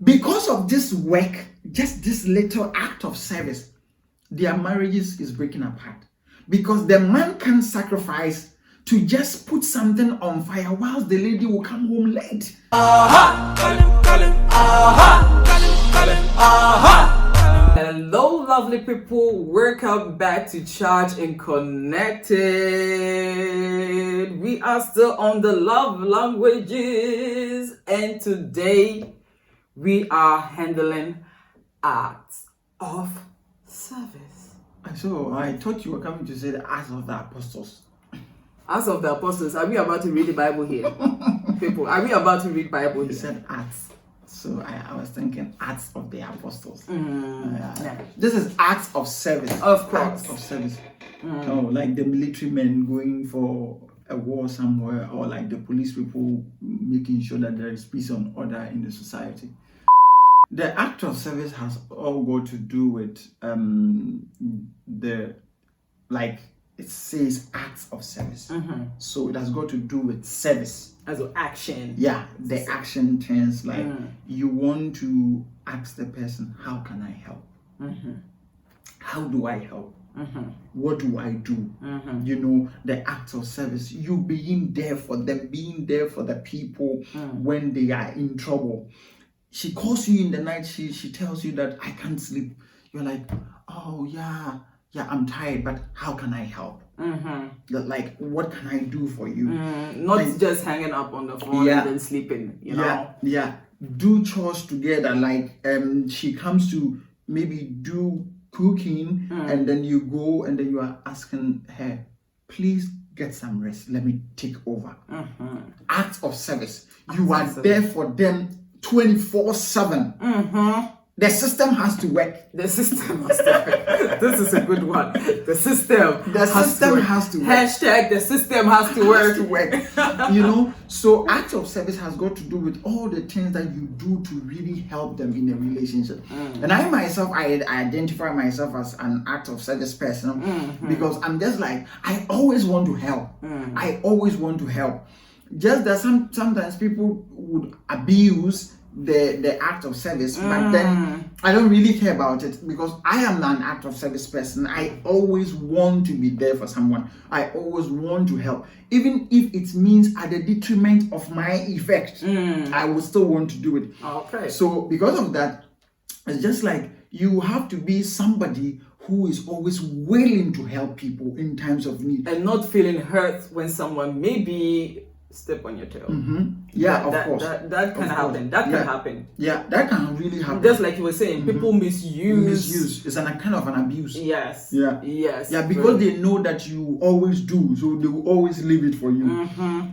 Because of this work, just this little act of service, their marriages is breaking apart. Because the man can sacrifice to just put something on fire whilst the lady will come home late. Hello, lovely people. Welcome back to Charged and Connected. We are still on the love languages, and today we are handling acts of service. So I thought you were coming to say the Acts of the Apostles. Acts of the Apostles. Are we about to read the Bible here? People, are we about to read Bible here? You said Acts. So I was thinking Acts of the Apostles. Yeah. This is Acts of Service. Of course. Acts of Service. Oh, like the military men going for a war somewhere, or like the police people making sure that there is peace and order in the society. The act of service has all got to do with it says acts of service. So it has got to do with service. As an action. Yeah, the action turns like you want to ask the person, how can I help? How do I help? What do I do? You know, the act of service, you being there for them, being there for the people when they are in trouble. She calls you in the night, she tells you that I can't sleep. You're like, oh yeah, I'm tired, but how can I help? Like, what can I do for you? Not like, just hanging up on the phone and then sleeping, you know? Yeah. Do chores together. Like, she comes to maybe do cooking, and then you go and then you are asking her, please get some rest. Let me take over. Act of service. You are there for them 24/7. The system has to work. The system has to work. This is a good one. The system has to work. Hashtag the system has to work. You know, so act of service has got to do with all the things that you do to really help them in a relationship. And I myself, I identify myself as an act of service person because I'm just like, I always want to help. I always want to help. Just that sometimes people would abuse the act of service, but then I don't really care about it because I am an act of service person. I always want to be there for someone. I always want to help, even if it means at the detriment of my effect. I will still want to do it. Okay. So because of that, it's just like you have to be somebody who is always willing to help people in times of need and not feeling hurt when someone maybe step on your toe. Yeah, of course. That can happen. That can happen. Yeah, that can really happen. Just like you were saying, people misuse. It's a kind of an abuse. Yes. Yeah. Yes. Yeah, because they know that you always do, so they will always leave it for you.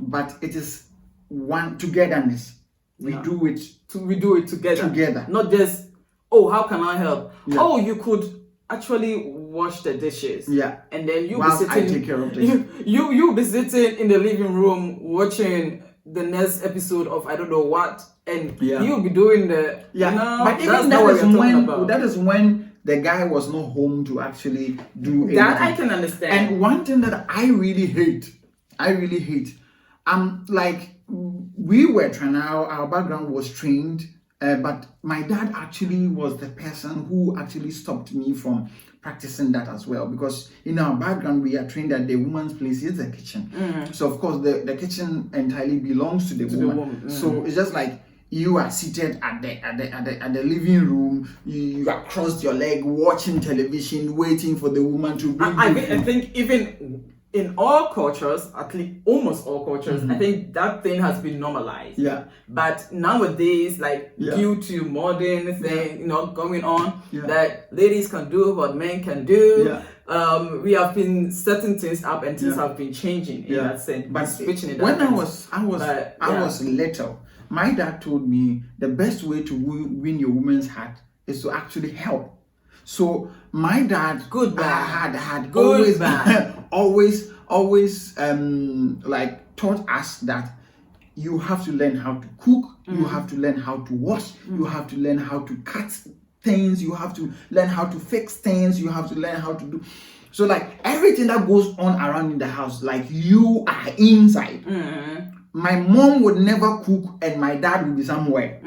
But it is one togetherness. We do it. We do it together. Together. Not just, oh, how can I help? Yeah. Oh, you could actually wash the dishes. Yeah. And then you whilst be sitting. I take care of this. You be sitting in the living room watching the next episode of I don't know what, and you'll be doing the but even that is when the guy was not home to actually do anything. That I can understand. And one thing that I really hate, like we were trained, our background was trained, but my dad actually was the person who actually stopped me from practicing that as well, because in our background we are trained that the woman's place is the kitchen. So of course the kitchen entirely belongs to the woman. So it's just like you are seated at the living room, you are crossed your leg watching television, waiting for the woman to bring I think even in all cultures, at least almost all cultures, I think that thing has been normalized. Yeah. But nowadays, like due to modern thing, going on, that ladies can do what men can do. We have been setting things up, and things have been changing in that sense. But switching it when I was little, my dad told me the best way to win your woman's heart is to actually help. So my dad had always like taught us that you have to learn how to cook, you have to learn how to wash, you have to learn how to cut things, you have to learn how to fix things, you have to learn how to do. So like everything that goes on around in the house, like you are inside. My mom would never cook and my dad would be somewhere.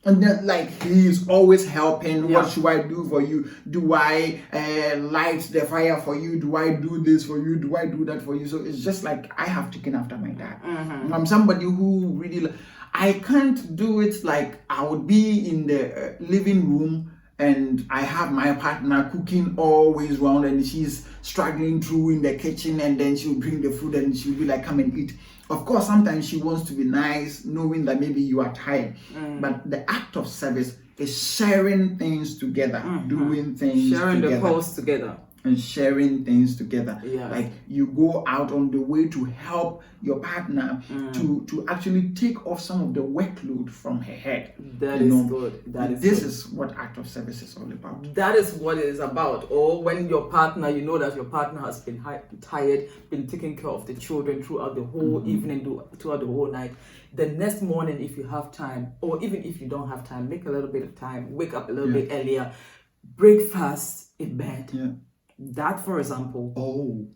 And then, like, he's always helping. Yeah. What should I do for you? Do I light the fire for you? Do I do this for you? Do I do that for you? So it's just like I have taken after my dad. I'm somebody who really, I can't do it like I would be in the living room and I have my partner cooking always round and she's struggling through in the kitchen, and then she'll bring the food and she'll be like, come and eat. Of course, sometimes she wants to be nice, knowing that maybe you are tired. But the act of service is sharing things together, doing things sharing together. the cost together. And sharing things together. Yeah. Like you go out on the way to help your partner to actually take off some of the workload from her head. That is good. This is what act of service is all about. That is what it is about. Or when your partner, you know that your partner has been tired, been taking care of the children throughout the whole evening, throughout the whole night. The next morning, if you have time, or even if you don't have time, make a little bit of time, wake up a little bit earlier, breakfast in bed. Yeah. That, for example. Oh.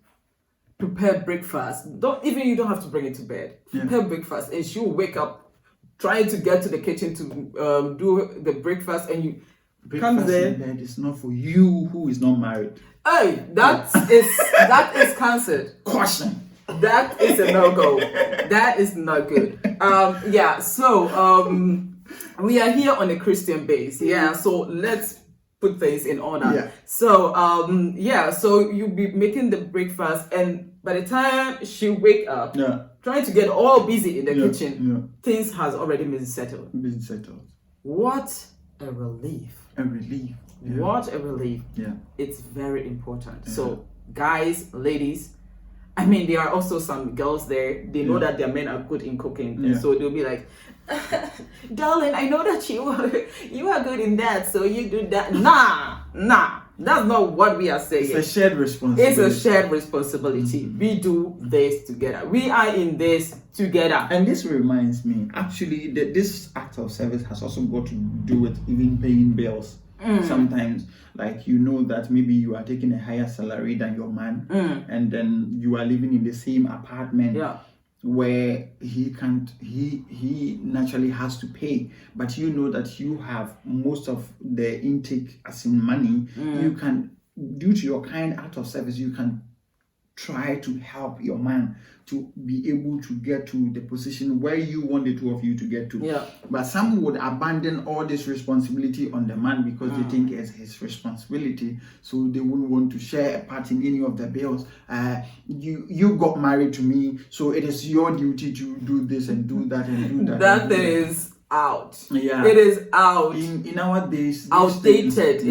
Prepare breakfast. You don't have to bring it to bed. Prepare breakfast, and she'll wake up trying to get to the kitchen to do the breakfast, and you breakfast in bed is not for you who is not married. Hey, that is cancelled. Caution. That is a no-go. That is not good. So we are here on a Christian base. Yeah, so let's put things in order. Yeah. So so you'll be making the breakfast, and by the time she wake up, trying to get all busy in the kitchen, things has already been settled. What a relief. A relief. Yeah. What a relief. Yeah. It's very important. Yeah. So guys, ladies, I mean, there are also some girls there, they know that their men are good in cooking. And so they'll be like, darling, I know that you are good in that, so you do that. Nah. That's not what we are saying. It's a shared responsibility. We do this together. We are in this together. And this reminds me, actually, that this act of service has also got to do with even paying bills. Sometimes, like, you know that maybe you are taking a higher salary than your man, and then you are living in the same apartment where he naturally has to pay, but you know that you have most of the intake as in money. You can, due to your kind act of service, you can try to help your man to be able to get to the position where you want the two of you to get to. Yeah. But some would abandon all this responsibility on the man because they think it's his responsibility, so they wouldn't want to share a part in any of the bills. You got married to me, so it is your duty to do this and do that and do that. That is out. Yeah. It is out. In our days, outdated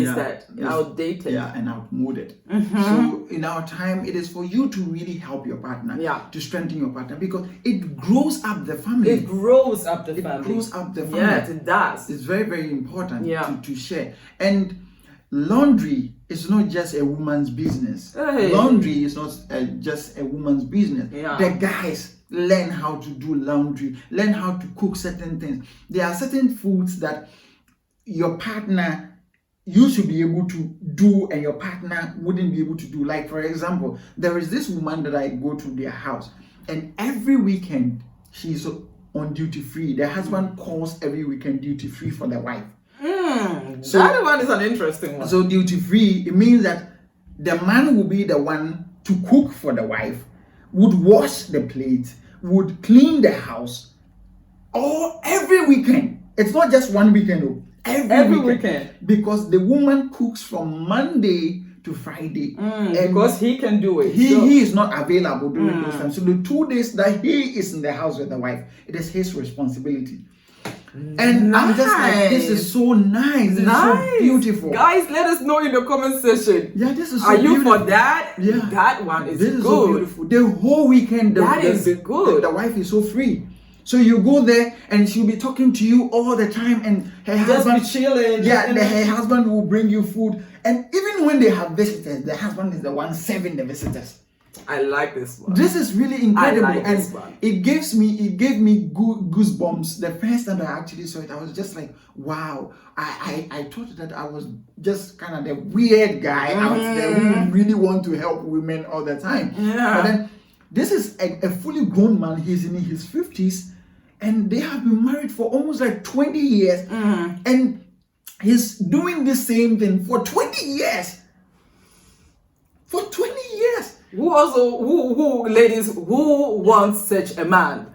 outdated. Yeah, and outmoded. So in our time, it is for you to really help your partner, to strengthen your partner, because it grows up the family. It grows up the family. Yes, it does. It's very, very important to share. And laundry is not just a woman's business. Hey. Laundry is not just a woman's business. Yeah. The guys learn how to do laundry, learn how to cook certain things. There are certain foods that your partner, you should be able to do and your partner wouldn't be able to do. Like, for example, there is this woman that I go to their house, and every weekend she's on duty free. The husband calls every weekend duty free for the wife. So that one is an interesting one. So duty free, it means that the man will be the one to cook for the wife, would wash the plate, would clean the house, all every weekend. It's not just one weekend, every weekend. Because the woman cooks from Monday to Friday. And because he can do it. He is not available during those times. So the 2 days that he is in the house with the wife, it is his responsibility. And I'm just like, this is so nice. This is so beautiful. Guys, let us know in the comment section. Yeah, this is so Are beautiful. you for that? Yeah. That one is this good. Is so beautiful. The whole weekend, good. The wife is so free. So you go there and she'll be talking to you all the time, and her husband chilling. Yeah, her husband will bring you food. And even when they have visitors, the husband is the one serving the visitors. I like this one. This is really incredible. I like this one. It gave me goosebumps the first time I actually saw it. I was just like, wow. I thought that I was just kind of the weird guy out there who really want to help women all the time. Yeah. But then this is a fully grown man. He's in his 50s, and they have been married for almost like 20 years, and he's doing the same thing for 20 years. For 20 years. Who ladies, who wants such a man?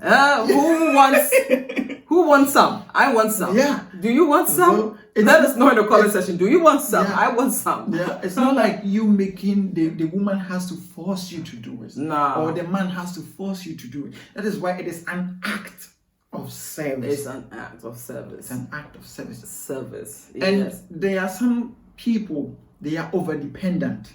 Who wants some? I want some. Yeah. Do you want some? Let us know in the comment section. Do you want some? Yeah. I want some. Yeah. It's not like you making the woman has to force you to do it. No. Or the man has to force you to do it. That is why it is an act of service. It's an act of service. It's an act of service. Service. And yes. there are some people, they are over dependent.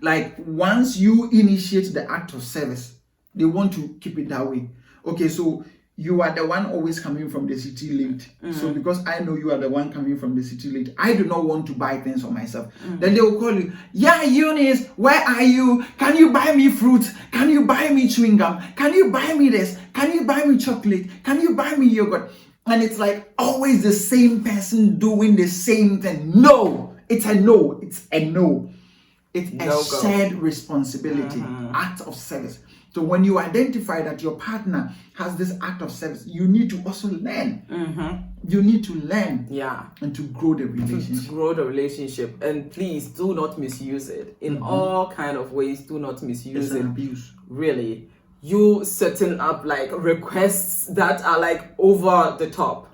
Like once you initiate the act of service, they want to keep it that way. Okay, so you are the one always coming from the city late. So because I know you are the one coming from the city late, I do not want to buy things for myself. Then they will call you, yeah, Eunice, where are you? Can you buy me fruit? Can you buy me chewing gum? Can you buy me this? Can you buy me chocolate? Can you buy me yogurt? And it's like always the same person doing the same thing. No, it's a no. It's a no. It's a shared responsibility, act of service. So when you identify that your partner has this act of service, you need to also learn. You need to learn, and to grow the relationship. To grow the relationship, and please do not misuse it in all kind of ways. Do not misuse it. Abuse. Really, you setting up like requests that are like over the top.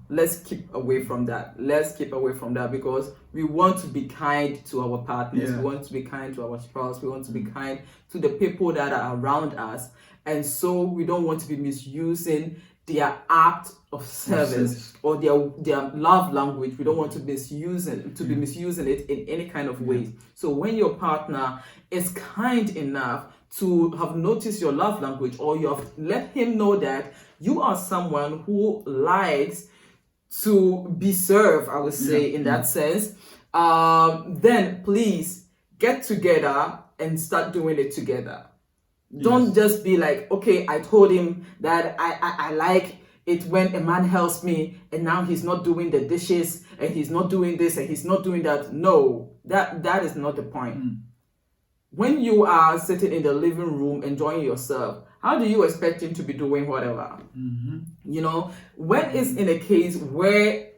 Let's keep away from that. Let's keep away from that, because we want to be kind to our partners. We want to be kind to our spouse. We want to be kind to the people that are around us. And so we don't want to be misusing their act of service or their love language. We don't want to misuse it, be misusing it in any kind of way. So when your partner is kind enough to have noticed your love language, or you have let him know that you are someone who likes to be served, I would say, in that sense, then please get together and start doing it together. Don't just be like, okay, I told him that I like it when a man helps me, and now he's not doing the dishes, and he's not doing this, and he's not doing that. No, that is not the point. When you are sitting in the living room enjoying yourself, how do you expect him to be doing whatever? You know, when it's in a case where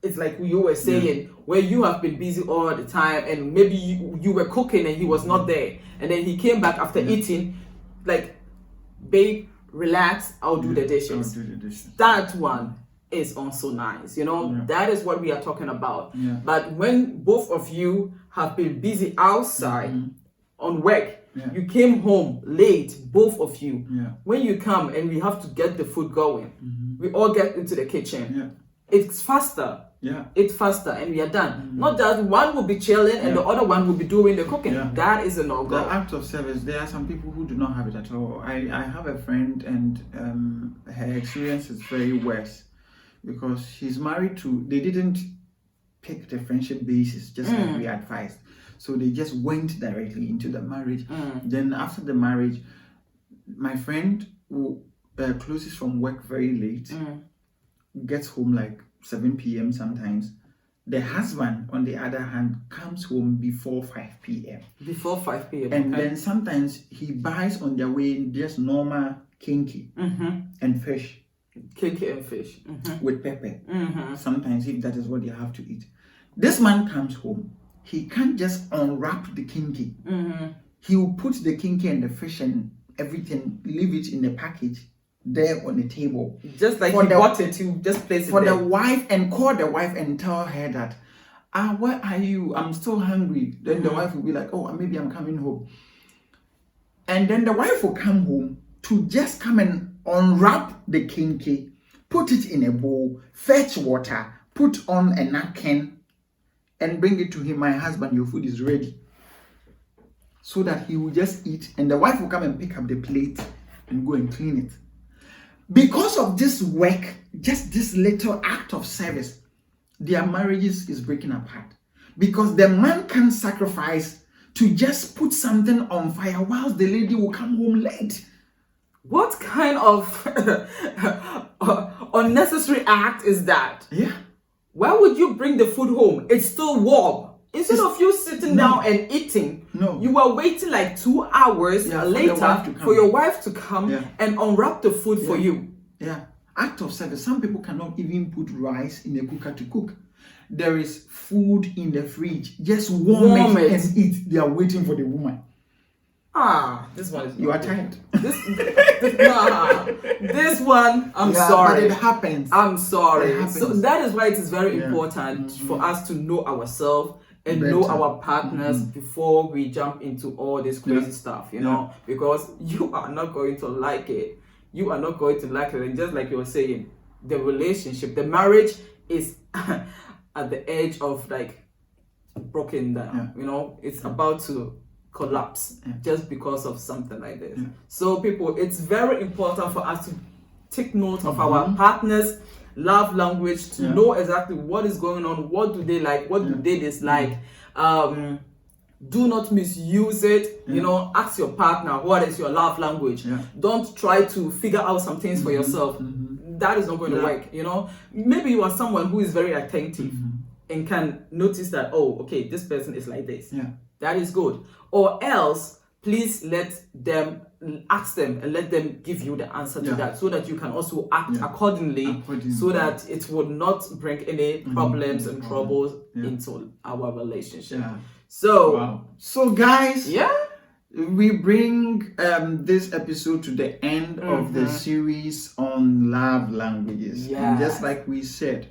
it's like you were saying, where you have been busy all the time, and maybe you were cooking and he was not there, and then he came back after eating, like, babe, relax, I'll do the dishes. That one is also nice, you know. That is what we are talking about. But when both of you have been busy outside on work, you came home late, both of you. When you come and we have to get the food going, we all get into the kitchen. It's faster. It's faster, and we are done. Not that one will be chilling and the other one will be doing the cooking. That is a no-go. The act of service, there are some people who do not have it at all. I have a friend, and her experience is very worse, because she's married to, they didn't pick the friendship basis, just like we advised. So they just went directly into the marriage. Then after the marriage, my friend, who closes from work very late, gets home like 7 p.m. sometimes. The husband, on the other hand, comes home before 5 p.m. Before 5 p.m. And then sometimes he buys on their way just normal kinky and fish. Kinky and fish. With pepper. Sometimes, if that is what you have to eat. This man comes home. He can't just unwrap the kinky. He will put the kinky and the fish and everything, leave it in the package there on the table. Just like he bought it, you just place it for there. the wife, and call the wife and tell her that, where are you? I'm still hungry. Then the wife will be like, oh, maybe I'm coming home. And then the wife will come home to just come and unwrap the kinky, put it in a bowl, fetch water, put on a napkin, and bring it to him. My husband, your food is ready. So that he will just eat, and the wife will come and pick up the plate and go and clean it. Because of this work, just this little act of service, their marriages is breaking apart. Because the man can sacrifice to just put something on fire whilst the lady will come home late. What kind of unnecessary act is that? Why would you bring the food home? It's still warm. Instead of you sitting down and eating, you were waiting like 2 hours later for your wife to come and unwrap the food for you. Yeah. Act of service. Some people cannot even put rice in a cooker to cook. There is food in the fridge. Just warm it and eat. They are waiting for the woman. This one is. You are tired. This one, I'm sorry. But it happens. I'm sorry. So that is why it is very important for us to know ourselves and know our partners before we jump into all this crazy stuff, you know, because you are not going to like it. You are not going to like it. And just like you were saying, the relationship, the marriage is at the edge of like broken down, you know, it's about to collapse just because of something like this. So people, it's very important for us to take note of our partners' love language, to know exactly what is going on, what do they like, what do they dislike. Do not misuse it. You know, ask your partner, what is your love language? Don't try to figure out some things for yourself. That is not going to work. You know, maybe you are someone who is very attentive and can notice that, oh, okay, this person is like this. That is good. Or else, please ask them and let them give you the answer to that, so that you can also act accordingly, so that it would not bring any problems and troubles into our relationship. So, so guys, we bring this episode to the end of the series on love languages. And just like we said,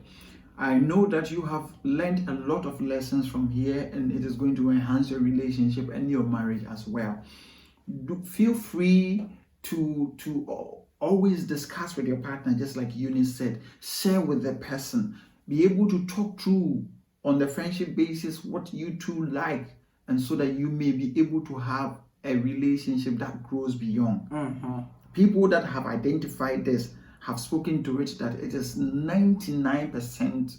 I know that you have learned a lot of lessons from here, and it is going to enhance your relationship and your marriage as well. Feel free to always discuss with your partner, just like Eunice said. Share with the person. Be able to talk through on the friendship basis what you two like, and so that you may be able to have a relationship that grows beyond. People that have identified this have spoken to it that it is 99%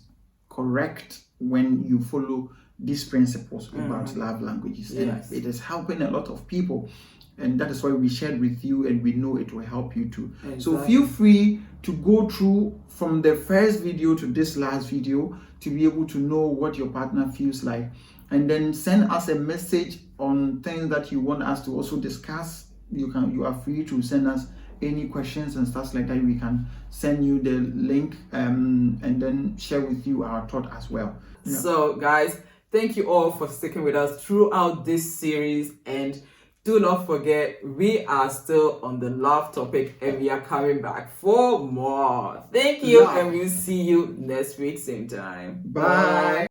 correct when you follow these principles about love languages. And it is helping a lot of people, and that is why we shared with you, and we know it will help you too. So feel free to go through from the first video to this last video to be able to know what your partner feels like, and then send us a message on things that you want us to also discuss. You are free to send us any questions and stuff like that. We can send you the link and then share with you our thought as well. So guys, thank you all for sticking with us throughout this series, and do not forget, we are still on the love topic, and we are coming back for more. Thank you, and we'll see you next week, same time. Bye.